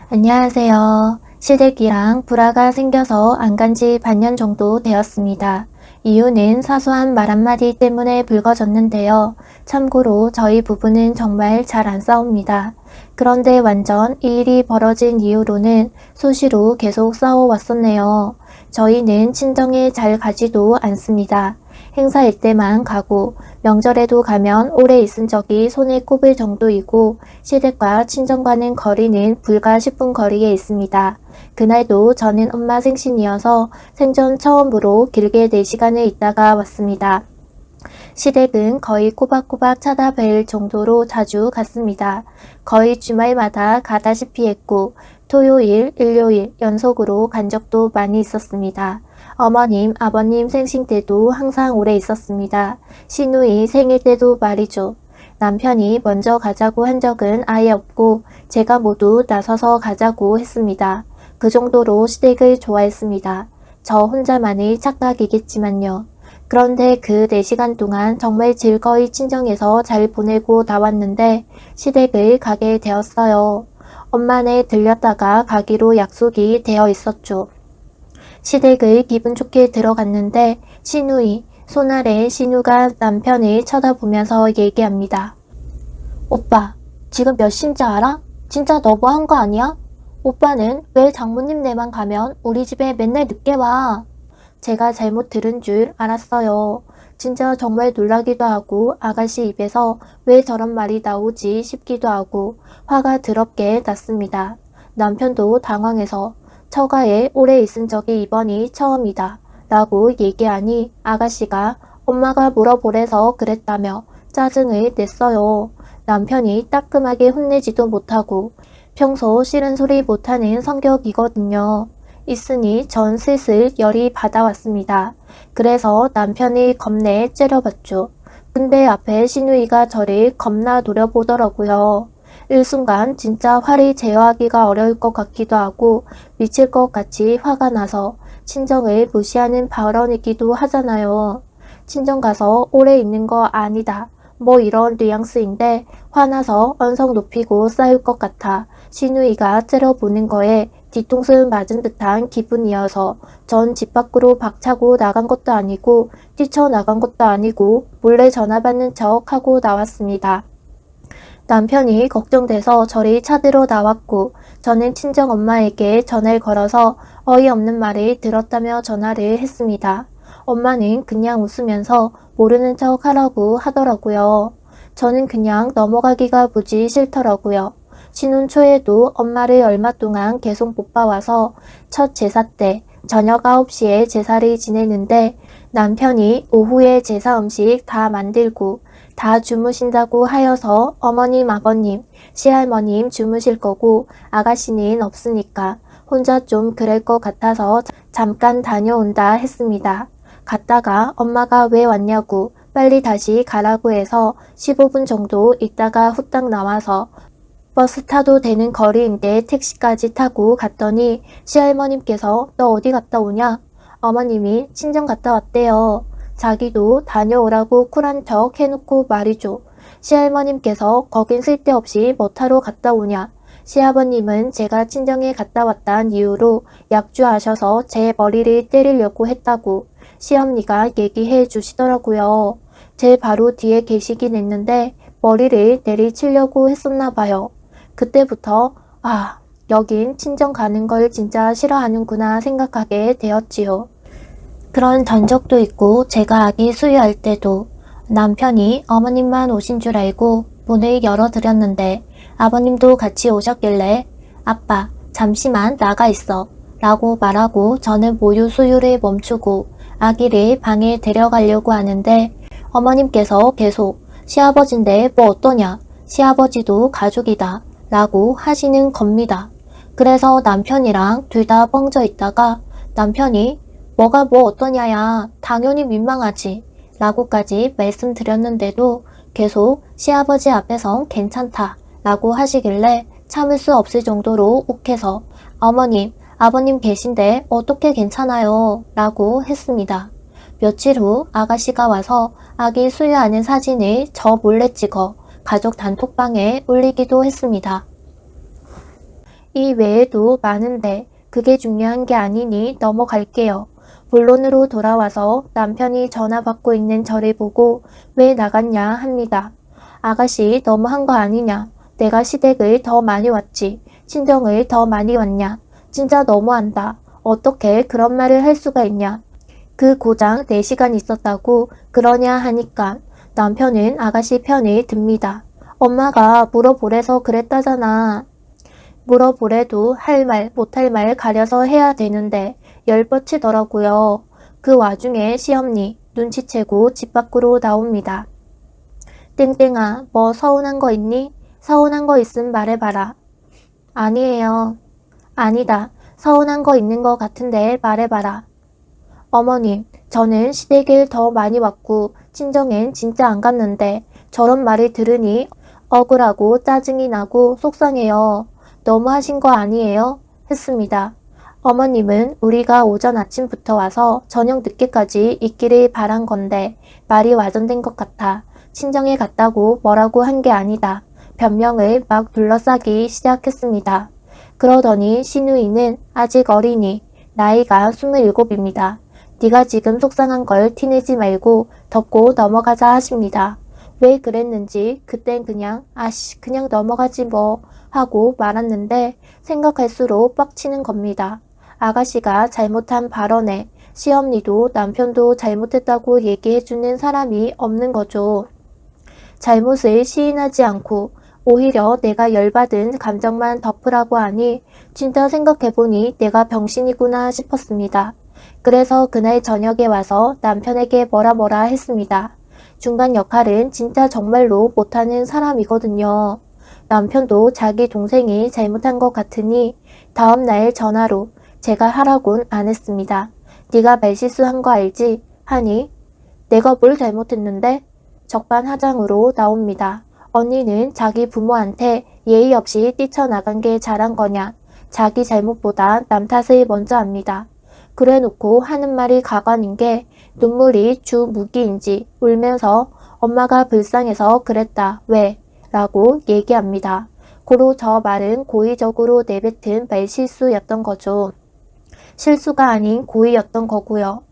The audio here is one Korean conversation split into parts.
안녕하세요. 시댁이랑 불화가 생겨서 안 간지 반년 정도 되었습니다. 이유는 사소한 말 한마디 때문에 불거졌는데요. 참고로 저희 부부는 정말 잘 안 싸웁니다. 그런데 완전 이 일이 벌어진 이후로는 수시로 계속 싸워왔었네요. 저희는 친정에 잘 가지도 않습니다. 행사일 때만 가고 명절에도 가면 오래 있은 적이 손에 꼽을 정도이고 시댁과 친정과는 거리는 불과 10분 거리에 있습니다. 그날도 저는 엄마 생신이어서 생전 처음으로 길게 4시간을 있다가 왔습니다. 시댁은 거의 꼬박꼬박 찾아뵐 정도로 자주 갔습니다. 거의 주말마다 가다시피 했고 토요일, 일요일 연속으로 간 적도 많이 있었습니다. 어머님, 아버님 생신 때도 항상 오래 있었습니다. 시누이 생일 때도 말이죠. 남편이 먼저 가자고 한 적은 아예 없고 제가 모두 나서서 가자고 했습니다. 그 정도로 시댁을 좋아했습니다. 저 혼자만의 착각이겠지만요. 그런데 그 4시간 동안 정말 즐거이 친정에서 잘 보내고 나왔는데 시댁을 가게 되었어요. 엄마네 들렸다가 가기로 약속이 되어 있었죠. 시댁을 기분 좋게 들어갔는데 시누이, 손 아래 신우가 남편을 쳐다보면서 얘기합니다. 오빠, 지금 몇 시인지 알아? 진짜 너무한 거 아니야? 오빠는 왜 장모님네만 가면 우리 집에 맨날 늦게 와? 제가 잘못 들은 줄 알았어요. 진짜 정말 놀라기도 하고 아가씨 입에서 왜 저런 말이 나오지 싶기도 하고 화가 더럽게 났습니다. 남편도 당황해서 처가에 오래 있은 적이 이번이 처음이다 라고 얘기하니 아가씨가 엄마가 물어보래서 그랬다며 짜증을 냈어요. 남편이 따끔하게 혼내지도 못하고 평소 싫은 소리 못하는 성격이거든요. 있으니 전 슬슬 열이 받아왔습니다. 그래서 남편이 겁내 째려봤죠. 근데 앞에 시누이가 저를 겁나 노려보더라고요. 일순간 진짜 화를 제어하기가 어려울 것 같기도 하고 미칠 것 같이 화가 나서 친정을 무시하는 발언이기도 하잖아요. 친정 가서 오래 있는 거 아니다. 뭐 이런 뉘앙스인데 화나서 언성 높이고 싸울 것 같아 시누이가 째려보는 거에 뒤통수 맞은 듯한 기분이어서 전 집 밖으로 박차고 나간 것도 아니고 뛰쳐나간 것도 아니고 몰래 전화 받는 척 하고 나왔습니다. 남편이 걱정돼서 저를 찾으러 나왔고 저는 친정엄마에게 전화를 걸어서 어이없는 말을 들었다며 전화를 했습니다. 엄마는 그냥 웃으면서 모르는 척 하라고 하더라고요. 저는 그냥 넘어가기가 무지 싫더라고요. 신혼 초에도 엄마를 얼마 동안 계속 못 봐와서 첫 제사 때 저녁 9시에 제사를 지내는데 남편이 오후에 제사 음식 다 만들고 다 주무신다고 하여서 어머님, 아버님, 시할머님 주무실 거고 아가씨는 없으니까 혼자 좀 그럴 것 같아서 잠깐 다녀온다 했습니다. 갔다가 엄마가 왜 왔냐고 빨리 다시 가라고 해서 15분 정도 있다가 후딱 나와서 버스 타도 되는 거리인데 택시까지 타고 갔더니 시할머님께서 너 어디 갔다 오냐? 어머님이 친정 갔다 왔대요. 자기도 다녀오라고 쿨한 척 해놓고 말이죠. 시할머님께서 거긴 쓸데없이 뭐 타러 갔다 오냐? 시아버님은 제가 친정에 갔다 왔다는 이유로 약주하셔서 제 머리를 때리려고 했다고 시엄니가 얘기해 주시더라고요. 제 바로 뒤에 계시긴 했는데 머리를 내리치려고 했었나 봐요. 그때부터 여긴 친정 가는 걸 진짜 싫어하는구나 생각하게 되었지요. 그런 전적도 있고 제가 아기 수유할 때도 남편이 어머님만 오신 줄 알고 문을 열어드렸는데 아버님도 같이 오셨길래 아빠 잠시만 나가 있어 라고 말하고 저는 모유 수유를 멈추고 아기를 방에 데려가려고 하는데 어머님께서 계속 시아버지인데 뭐 어떠냐 시아버지도 가족이다 라고 하시는 겁니다. 그래서 남편이랑 둘 다 뻥져 있다가 남편이 뭐가 뭐 어떠냐야 당연히 민망하지 라고까지 말씀드렸는데도 계속 시아버지 앞에선 괜찮다 라고 하시길래 참을 수 없을 정도로 욱해서 어머님, 아버님 계신데 어떻게 괜찮아요 라고 했습니다. 며칠 후 아가씨가 와서 아기 수유하는 사진을 저 몰래 찍어 가족 단톡방에 올리기도 했습니다. 이 외에도 많은데 그게 중요한 게 아니니 넘어갈게요. 본론으로 돌아와서 남편이 전화 받고 있는 저를 보고 왜 나갔냐 합니다. 아가씨 너무한 거 아니냐. 내가 시댁을 더 많이 왔지. 친정을 더 많이 왔냐. 진짜 너무한다. 어떻게 그런 말을 할 수가 있냐. 그 고장 4시간 있었다고 그러냐 하니까 남편은 아가씨 편을 듭니다. 엄마가 물어보래서 그랬다잖아. 물어보래도 할 말 못할 말 가려서 해야 되는데 열뻗치더라고요. 그 와중에 시엄니 눈치채고 집 밖으로 나옵니다. 땡땡아, 뭐 서운한 거 있니? 서운한 거 있음 말해봐라. 아니에요. 아니다. 서운한 거 있는 거 같은데 말해봐라. 어머님, 저는 시댁을 더 많이 왔고 친정엔 진짜 안 갔는데 저런 말을 들으니 억울하고 짜증이 나고 속상해요. 너무 하신 거 아니에요? 했습니다. 어머님은 우리가 오전 아침부터 와서 저녁 늦게까지 있기를 바란 건데 말이 와전된 것 같아. 친정에 갔다고 뭐라고 한 게 아니다. 변명을 막 둘러싸기 시작했습니다. 그러더니 시누이는 아직 어리니 나이가 27입니다. 네가 지금 속상한 걸 티내지 말고 덮고 넘어가자 하십니다. 왜 그랬는지 그땐 그냥 아씨 그냥 넘어가지 뭐 하고 말았는데 생각할수록 빡치는 겁니다. 아가씨가 잘못한 발언에 시엄니도 남편도 잘못했다고 얘기해주는 사람이 없는 거죠. 잘못을 시인하지 않고 오히려 내가 열받은 감정만 덮으라고 하니 진짜 생각해보니 내가 병신이구나 싶었습니다. 그래서 그날 저녁에 와서 남편에게 뭐라 했습니다. 중간 역할은 진짜 정말로 못하는 사람이거든요. 남편도 자기 동생이 잘못한 것 같으니 다음날 전화로 제가 하라곤 안 했습니다. 네가 말실수한 거 알지? 하니 내가 뭘 잘못했는데? 적반하장으로 나옵니다. 언니는 자기 부모한테 예의 없이 뛰쳐나간 게 잘한 거냐? 자기 잘못보다 남 탓을 먼저 합니다. 그래놓고 하는 말이 가관인 게 눈물이 주 무기인지 울면서 엄마가 불쌍해서 그랬다. 왜? 라고 얘기합니다. 고로 저 말은 고의적으로 내뱉은 말실수였던 거죠. 실수가 아닌 고의였던 거고요.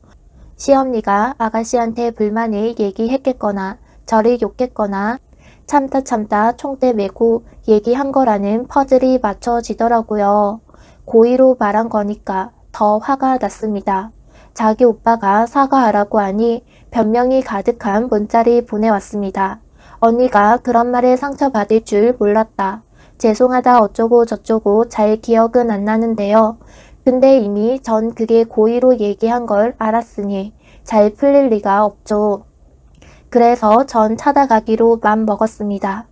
시엄니가 아가씨한테 불만을 얘기했겠거나 저를 욕했거나 참다 총대 메고 얘기한 거라는 퍼즐이 맞춰지더라고요. 고의로 말한 거니까 더 화가 났습니다. 자기 오빠가 사과하라고 하니 변명이 가득한 문자를 보내왔습니다. 언니가 그런 말에 상처받을 줄 몰랐다. 죄송하다 어쩌고 저쩌고 잘 기억은 안 나는데요. 근데 이미 전 그게 고의로 얘기한 걸 알았으니 잘 풀릴 리가 없죠. 그래서 전 찾아가기로 맘 먹었습니다.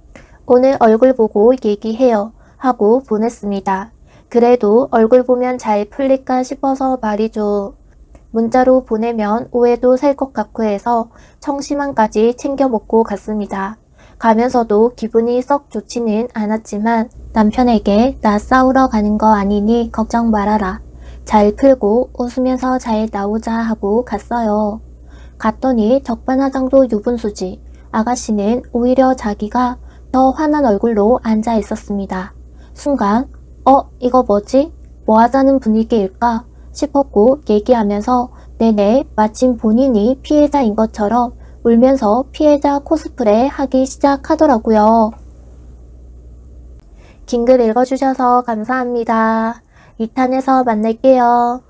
오늘 얼굴 보고 얘기해요 하고 보냈습니다. 그래도 얼굴 보면 잘 풀릴까 싶어서 말이죠. 문자로 보내면 오해도 살 것 같고 해서 청심환까지 챙겨 먹고 갔습니다. 가면서도 기분이 썩 좋지는 않았지만 남편에게 나 싸우러 가는 거 아니니 걱정 말아라. 잘 풀고 웃으면서 잘 나오자 하고 갔어요. 갔더니 적반하장도 유분수지. 아가씨는 오히려 자기가 더 화난 얼굴로 앉아 있었습니다. 순간 이거 뭐지? 뭐 하자는 분위기일까? 싶었고 얘기하면서 내내 마침 본인이 피해자인 것처럼 울면서 피해자 코스프레 하기 시작하더라고요. 긴 글 읽어주셔서 감사합니다. 2탄에서 만날게요.